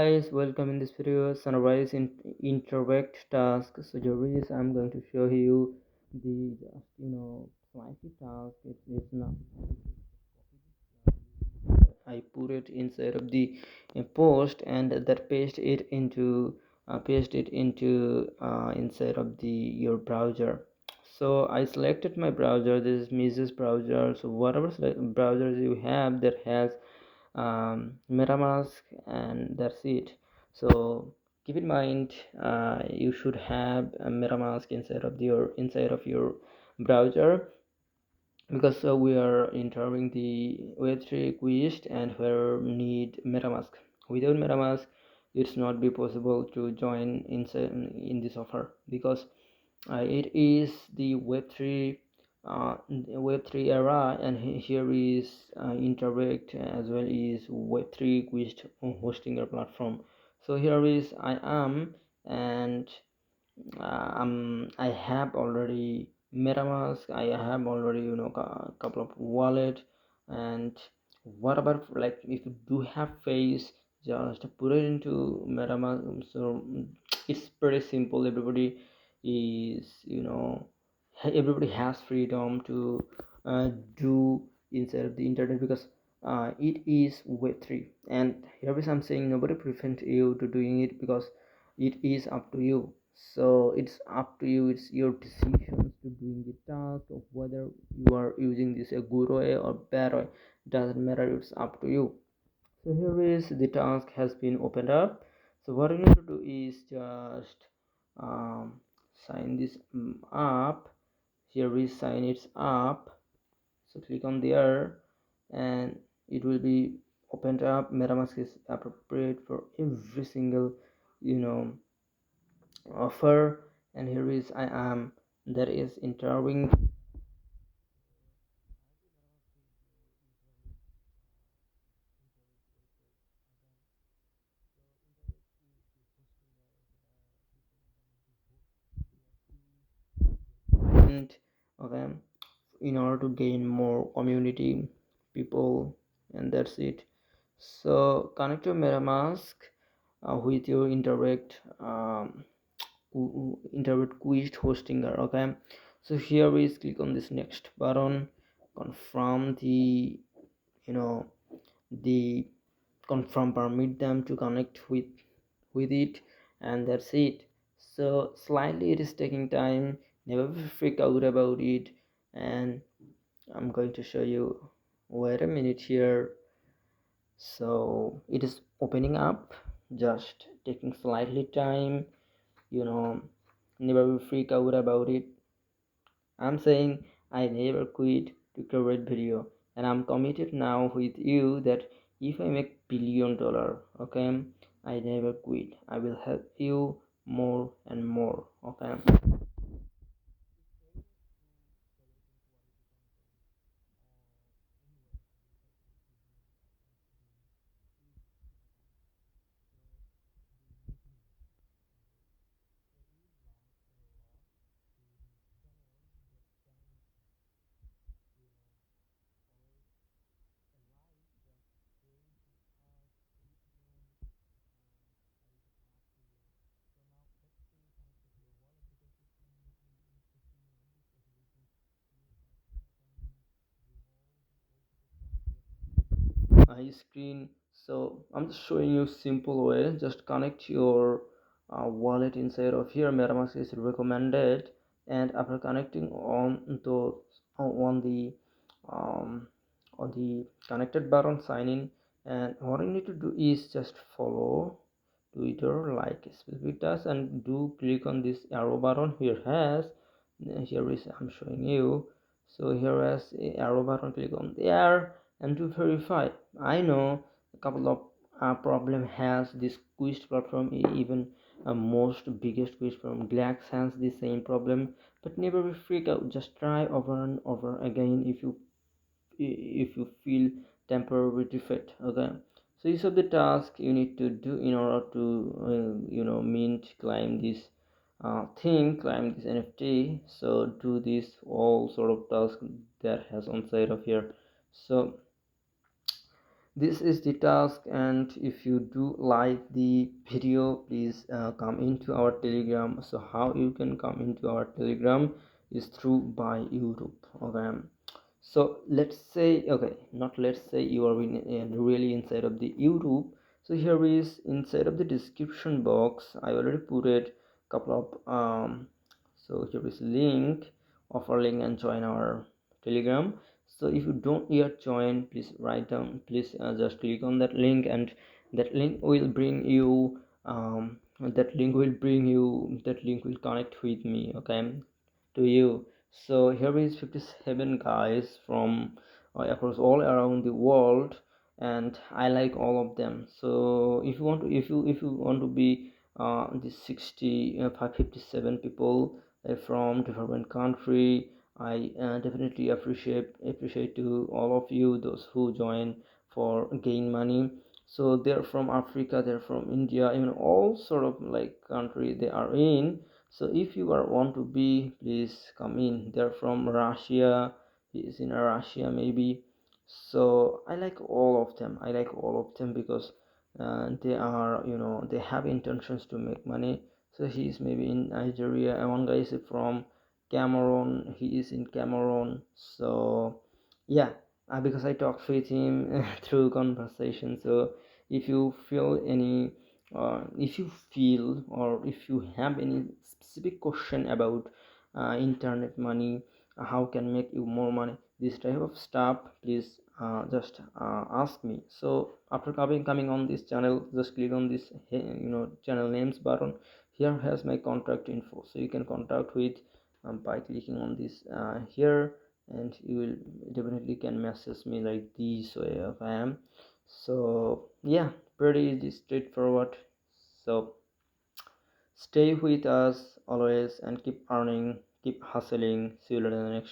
Guys, welcome in this video sunrise in interact task. So here is I'm going to show you the slightly task. It's not I put it inside of the post and that paste it into inside of the your browser. So I selected my browser. This is Mrs. browser. So whatever browsers you have that has MetaMask, and that's it. So keep in mind, you should have a MetaMask inside of your browser, because we are entering the web3 quiz and we need MetaMask. Without MetaMask, it's not be possible to join in this offer, because it is the web3 era, and here is interact as well as web3 quiz hosting a platform. So here is I am, and I have already MetaMask. I have already couple of wallet. And what about, like, if you do have face, just put it into MetaMask. So it's pretty simple. Is you know everybody has freedom to do inside of the internet, because it is web3. And here is I'm saying nobody prevent you to doing it, because it is up to you. So it's up to you, it's your decisions to doing the task of whether you are using this a good way or bad way. Doesn't matter, it's up to you. So here is the task has been opened up. So what you need to do is just um, sign this up. Here is sign it up. So click on there and it will be opened up. MetaMask is appropriate for every single you know offer. And here is I am, that is entering. And okay, in order to gain more community people, and that's it. So connect your MetaMask with your interact quiz hostinger. Okay, so here is click on this next button, confirm you know the confirm, permit them to connect with it, and that's it. So slightly it is taking time, never freak out about it. And I'm going to show you, wait a minute here. So it is opening up, just taking slightly time, you know never freak out about it. I'm saying I never quit to create video, and I'm committed now with you that if I make $1 billion, okay, I never quit. I will help you more and more. Okay. Screen. So I'm just showing you simple way. Just connect your wallet inside of here. MetaMask is recommended, and after connecting um, on the connected button, sign in. And what you need to do is just follow Twitter like specific task, and do click on this arrow button. Here is I'm showing you. So here is a arrow button, click on there and to verify. I know a couple of problem has this quiz platform, even most biggest quiz from Glax has the same problem, but never be freak out. Just try over and over again if you feel temporary defeat. Okay, so these are the tasks you need to do in order to mint, climb this climb this NFT. So do this all sort of tasks that has on side of here. So This is the task, and if you do like the video, please come into our Telegram. So how you can come into our Telegram is through by YouTube. Okay, so let's say, okay, not let's say, you are really inside of the YouTube. So here is inside of the description box, I already put it couple of so here is link, offer link, and join our Telegram. So if you don't yet join, please write down, please just click on that link, and that link will bring you that link will connect with me, okay, to you. So here is 57 guys from across all around the world, and I like all of them. So if you want to be the 557 people from different country, I definitely appreciate to all of you, those who join for gain money. So they're from Africa, they're from India, even all sort of like country they are in. So if you are want to be, please come in. They're from Russia, he is in Russia maybe. So I like all of them because they are, they have intentions to make money. So he is maybe in Nigeria, and one guy is from Cameroon, he is in Cameroon. So yeah, because I talked with him through conversation. So if you feel any if you feel or if you have any specific question about internet money, how can make you more money, this type of stuff, please just ask me. So after coming on this channel, just click on this channel names button. Here has my contact info, so you can contact with by clicking on this here, and you will definitely can message me like this way if I am. So yeah, pretty easy, straightforward. So stay with us always and keep earning, keep hustling. See you later in the next